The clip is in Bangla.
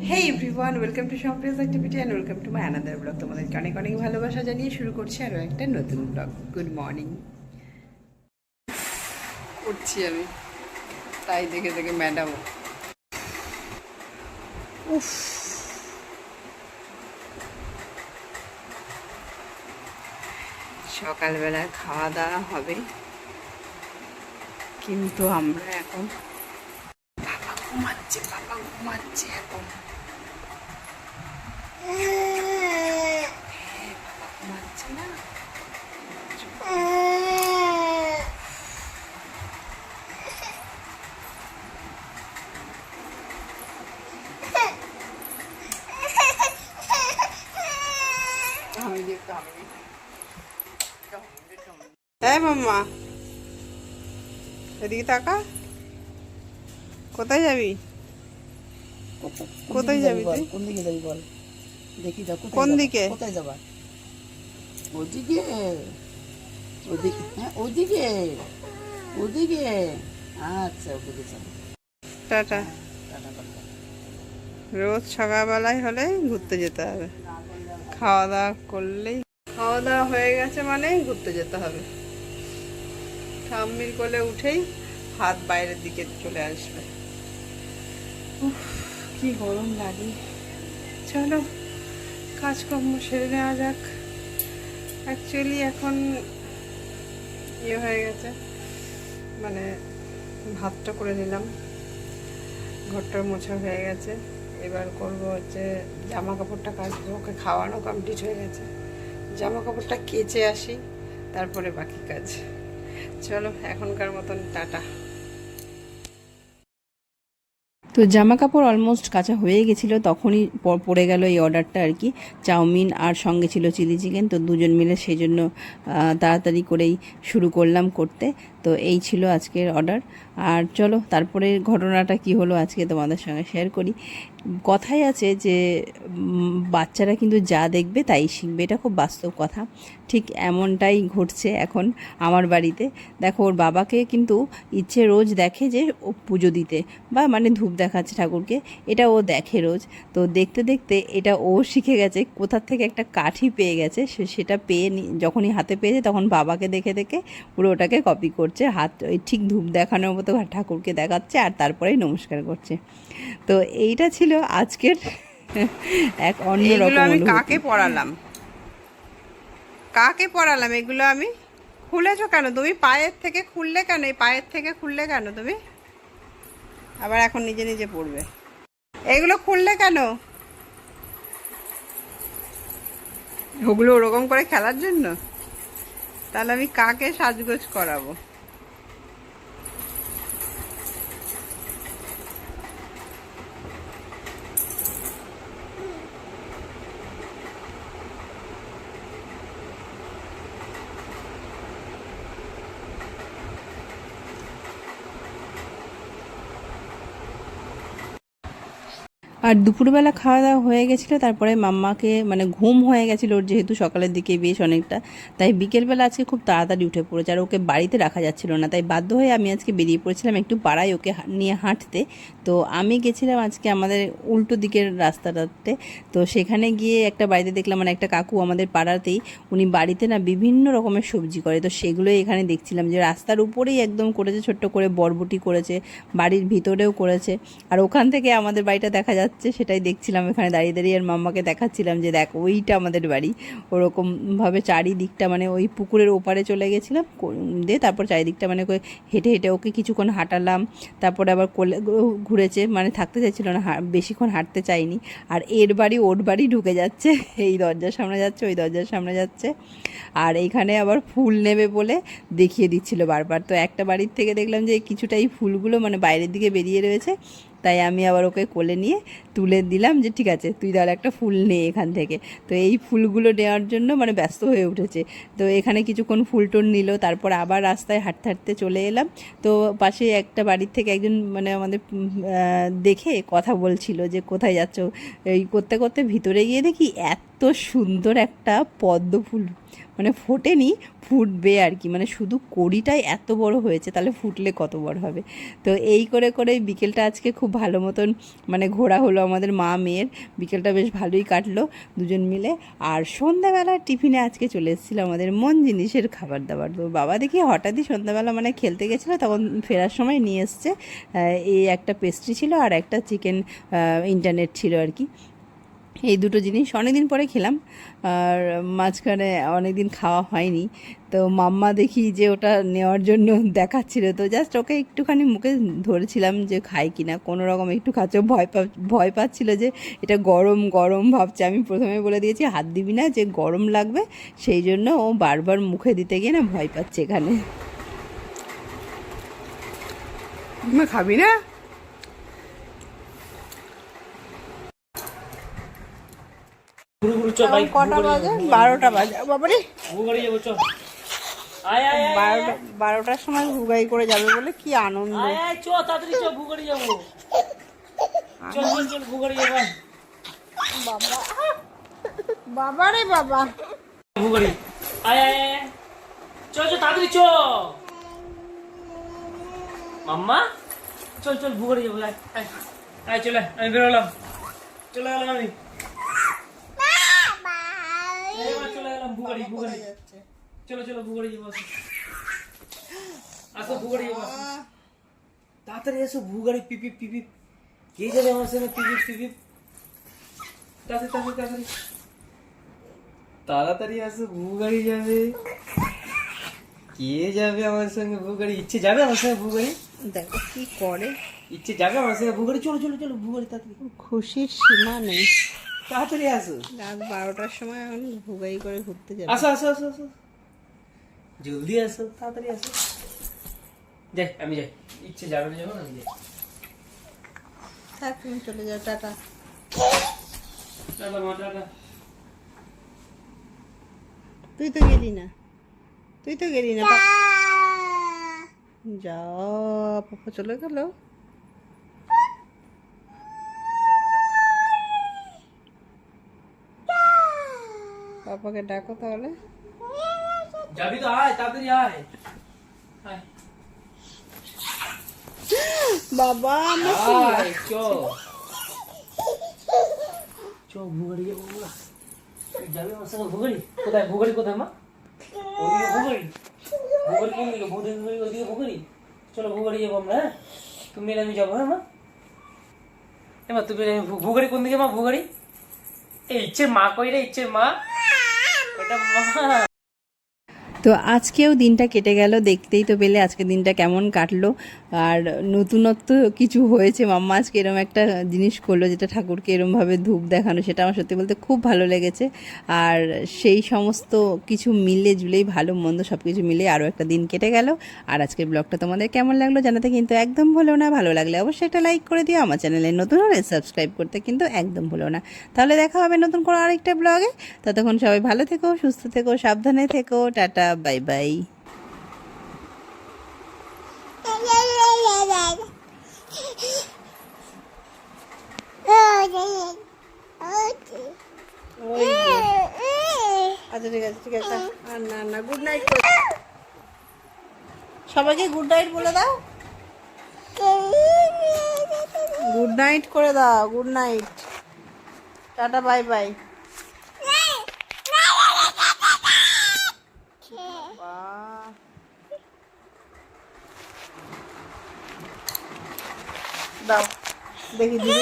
Hey everyone, welcome to Sampriya's activity and welcome to my another blog. তোমাদেরকে অনেক অনেক ভালোবাসা জানিয়ে শুরু করছি আরও একটা নতুন ব্লগ। গুড মর্নিং করছি আমি, তাই দেখে দেখে ম্যাডাম উফ, সকালবেলা খাওয়া দাওয়া হবে, কিন্তু আমরা এখন বাবা ঘুমাচ্ছে এখন বাবা ঘুমাচ্ছে না। হ্যাঁ মাম্মা, এদিকে তাকা। কোথায় যাবি? কোথায় যাবি তুই? কোন দিকে যাবি বল দেখি। যা কোন দিকে? কোথায় যাবা? ওদিকে, ওদিকে, হ্যাঁ ওদিকে, ওদিকে। আচ্ছা ওদিকে চলো। টাটা। Tata tata. রোজ সকালবেলায় হলে ঘুরতে যেতে হবে, খাওয়া দাওয়া করলেই, খাওয়া দাওয়া হয়ে গেছে মানে ঘুরতে যেতে হবে। ঠাম্মির কোলে উঠেই হাত বাইরের দিকে চলে আসবে। উফ, কি গরম লাগে। চলো কাজকর্ম সেরে নেওয়া যাক। অ্যাকচুয়ালি এখন ইয়ে হয়ে গেছে, মানে ভাতটা করে নিলাম, ঘরটা মোছা হয়ে গেছে। এবার করবো হচ্ছে জামা কাপড়টা কাচবো, ওকে খাওয়ানো কমপ্লিট হয়ে গেছে। জামা কাপড়টা কেচে আসি, তারপরে বাকি কাজ। চলো এখনকার মতন টাটা। তো জামা কাপড় অলমোস্ট কাচা হয়ে গেছিলো, তখনই পড়ে গেল এই অর্ডারটা আর কি, চাউমিন আর সঙ্গে ছিল চিলি চিকেন। তো দুজন মিলে সেই জন্য তাড়াতাড়ি করেই শুরু করলাম করতে। তো এই ছিল আজকের অর্ডার। আর চলো তারপরে ঘটনাটা কি হলো আজকে তোমাদের সঙ্গে শেয়ার করি। কথাই আছে যে বাচ্চারা কিন্তু যা দেখবে তাই শিখবে, এটা খুব বাস্তব কথা। ঠিক এমনটাই ঘটছে এখন আমার বাড়িতে। দেখো, ওর বাবাকে কিন্তু ইচ্ছে রোজ দেখে যে ও পুজো দিতে, বা মানে ধূপ দেখাচ্ছে ঠাকুরকে, এটা ও দেখে রোজ। তো দেখতে দেখতে এটা ও শিখে গেছে, কোথার থেকে একটা কাঠি পেয়ে গেছে, সেটা পেয়ে যখনই হাতে পেয়েছে তখন বাবাকে দেখে দেখে পুরো ওটাকে কপি করছে, হাত ওই ঠিক ধূপ দেখানোর মতো ঠাকুরকে দেখাচ্ছে আর তারপরেই নমস্কার করছে। তো এইটা ছিল আজকের এক অন্যরকম আমি অনুভূতি। কাকে পড়ালাম, কাকে পড়ালাম এগুলো আমি? খুলেছো কেন তুমি? পায়ের থেকে খুললে কেন? এই পায়ের থেকে খুললে কেন তুমি? আবার এখন নিজে নিজে পড়বে। এগুলো খুললে কেন? ওগুলো ওরকম করে খেলার জন্য? তাহলে আমি কাকে সাজগোজ করাবো? আর দুপুরবেলা খাওয়া দাওয়া হয়ে গেছিলো, তারপরে মাম্মাকে মানে ঘুম হয়ে গেছিলো ওর, যেহেতু সকালের দিকে বেশ অনেকটা, তাই বিকেলবেলা আজকে খুব তাড়াতাড়ি উঠে পড়েছে। আর ওকে বাড়িতে রাখা যাচ্ছিলো না, তাই বাধ্য হয়ে আমি আজকে বেরিয়ে পড়েছিলাম একটু পাড়ায় ওকে নিয়ে হাঁটতে। তো আমি গেছিলাম আজকে আমাদের উল্টো দিকের রাস্তাটাতে। তো সেখানে গিয়ে একটা বাড়িতে দেখলাম, মানে একটা কাকু আমাদের পাড়াতেই, উনি বাড়িতে না বিভিন্ন রকমের সবজি করে। তো সেগুলোই এখানে দেখছিলাম, যে রাস্তার উপরেই একদম করেছে, ছোট্ট করে বরবটি করেছে, বাড়ির ভিতরেও করেছে। আর ওখান থেকে আমাদের বাড়িটা দেখা যাচ্ছে, সেটাই দেখছিলাম এখানে দাঁড়িয়ে দাঁড়িয়ে। আর মাম্মাকে দেখাচ্ছিলাম যে দেখ ওইটা আমাদের বাড়ি। ওরকমভাবে চারিদিকটা, মানে ওই পুকুরের ওপারে চলে গেছিলাম দিয়ে, তারপর চারিদিকটা মানে হেঁটে হেঁটে ওকে কিছুক্ষণ হাঁটালাম। তারপরে আবার কোলে ঘুরেছে, মানে থাকতে চাইছিল না, বেশিক্ষণ হাঁটতে চাইনি। আর এর বাড়ি ওর বাড়ি ঢুকে যাচ্ছে, এই দরজার সামনে যাচ্ছে, ওই দরজার সামনে যাচ্ছে। আর এইখানে আবার ফুল নেবে বলে দেখিয়ে দিচ্ছিল বারবার। তো একটা বাড়ির থেকে দেখলাম যে কিছুটা এই ফুলগুলো মানে বাইরের দিকে বেরিয়ে রয়েছে, তাই আমি আবার ওকে কোলে নিয়ে তুলে দিলাম যে ঠিক আছে তুই তাহলে একটা ফুল নে এখান থেকে। তো এই ফুলগুলো নেওয়ার জন্য মানে ব্যস্ত হয়ে উঠেছে। তো এখানে কিছুক্ষণ ফুল টুল নিল, তারপর আবার রাস্তায় হাঁটতে হাঁটতে চলে এলাম। তো পাশে একটা বাড়ির থেকে একজন মানে আমাদের দেখে কথা বলছিল যে কোথায় যাচ্ছ, এই করতে করতে ভিতরে গিয়ে দেখি এত সুন্দর একটা পদ্ম ফুল মানে ফোটেনি, ফুটবে আর কি, মানে শুধু কড়িটাই এত বড় হয়েছে, তাহলে ফুটলে কত বড় হবে। তো এই করে করে বিকেলটা আজকে খুব ভালো মতন মানে ঘোরা হলো আমাদের মা মেয়ের, বিকেলটা বেশ ভালোই কাটলো দুজন মিলে। আর সন্ধ্যাবেলা টিফিনে আজকে চলে এসেছিলো আমাদের মন জিনিসের খাবার দাবার। তো বাবা দেখি হঠাৎই সন্ধ্যাবেলা মানে খেলতে গেছিলো, তখন ফেরার সময় নিয়ে এসছে এই একটা পেস্ট্রি ছিল আর একটা চিকেন ইন্টারনেট ছিল আর কি। এই দুটো জিনিস অনেক দিন পরে খেলাম, আর মাঝখানে অনেক দিন খাওয়া হয়নি। তো মাম্মা দেখি যে ওটা নেওয়ার জন্য দেখাচ্ছিল, তো জাস্ট ওকে একটুখানি মুখে ধরেছিলাম যে খাই কিনা, কোনো রকম একটু খাচ্ছে, ভয় পাচ্ছিল যে এটা গরম গরম ভাবছে। আমি প্রথমে বলে দিয়েছি হাত দিবি না, যে গরম লাগবে, সেই জন্য ও বারবার মুখে দিতে গিয়ে না ভয় পাচ্ছে এখানে। খাবি না? কটা বাজে? 12টা বাজে বাবারে। 12টার সময় ভুগাই করে যাবে বলে কি আনন্দ। বাবা বাবা রে বাবা, মাম্মা চল চল ভুগড়ি যাবো, চলে আমি বেরোলাম, চলে গেলাম আমি, চলে গেলাম ভুগড়ি ভুগড়ি, চলো চলো ভুগড়ি যাবো, আসো ভুগড়ি যাবো, তাড়াতাড়ি এসো ভুগড়ি, পিপিপ পিপিপ, কে যাবে আমার সঙ্গে পিপিপ পিপিপ, তাড়াতাড়ি তাড়াতাড়ি তাড়াতাড়ি তাড়াতাড়ি আসো ভুগড়ি যাবে, কে যাবে আমার সঙ্গে ভুগড়ি, ইচ্ছে যাবে আমার সঙ্গে ভুগড়ি, দেখো কি করে, ইচ্ছে যাবে আমার সঙ্গে ভুগড়ি, চলো চলো চলো ভুগড়ি তাড়াতাড়ি, খুশির সীমা নেই। তাড়াতাড়ি আসো, রাত 12টার সময় এখন ভুগাই করে ঘুরতে যাবে। আসো আসো আসো আসো, জলদি আসো, তাড়াতাড়ি আসো, যাই আমি যাই, ইচ্ছে যাবে না যখন আমি যাই, থাক তুমি চলে যাও, টাটা। টাটা মা টাটা। তুই তো গেলি না, তুই তো গেলি না, যা পাপা চলে গেল। পাপাকে ডাকো তাহলে। যাবি তো আয়, তাড়াতাড়ি আয়, আয় বাবা আয়, চো চো ভুগড়ি যাবো, যাবি আমার সঙ্গে ভুগড়ি, কোথায় ভুগড়ি কোথায় মা, ওদিকে ভুগড়ি, ভুগড়ি কোন দিকে, ভুগড়ি ওদিকে ভুগড়ি, চলো ভুগড়ি যাবো আমরা, হ্যাঁ তুমি আর আমি যাবো, হ্যাঁ মা, মা তুমি ভুগড়ি কোন দিকে মা, ভুগড়ি এই ইচ্ছের মা কই রে, ইচ্ছের মা, ওটা মা। তো আজকেও দিনটা কেটে গেল, দেখতেই তো পেলে আজকে দিনটা কেমন কাটলো। আর নতুনত্ব কিছু হয়েছে, মাম্মা আজকে এরম একটা জিনিস করলো যেটা ঠাকুরকে এরমভাবে ধূপ দেখানো, সেটা আমার সত্যি বলতে খুব ভালো লেগেছে। আর সেই সমস্ত কিছু মিলে জুলেই ভালো মন্দ সব কিছু মিলে আরও একটা দিন কেটে গেল। আর আজকের ব্লগটা তোমাদের কেমন লাগলো জানাতে কিন্তু একদম ভুলো না, ভালো লাগলে অবশ্যই একটা লাইক করে দিও, আমার চ্যানেলে নতুন হলে সাবস্ক্রাইব করতে কিন্তু একদম ভুলো না। তাহলে দেখা হবে নতুন কোনো আরেকটা ব্লগে, ততক্ষণ সবাই ভালো থেকো, সুস্থ থেকো, সাবধানে থেকো, টাটা বাই বাই। আচ্ছা ঠিক আছে ঠিক আছে, আর না না, গুড নাইট। সবাইকে গুড নাইট বলে দাও, গুড নাইট করে দাও, good night, tata bye bye. দাও দেখি দিদি।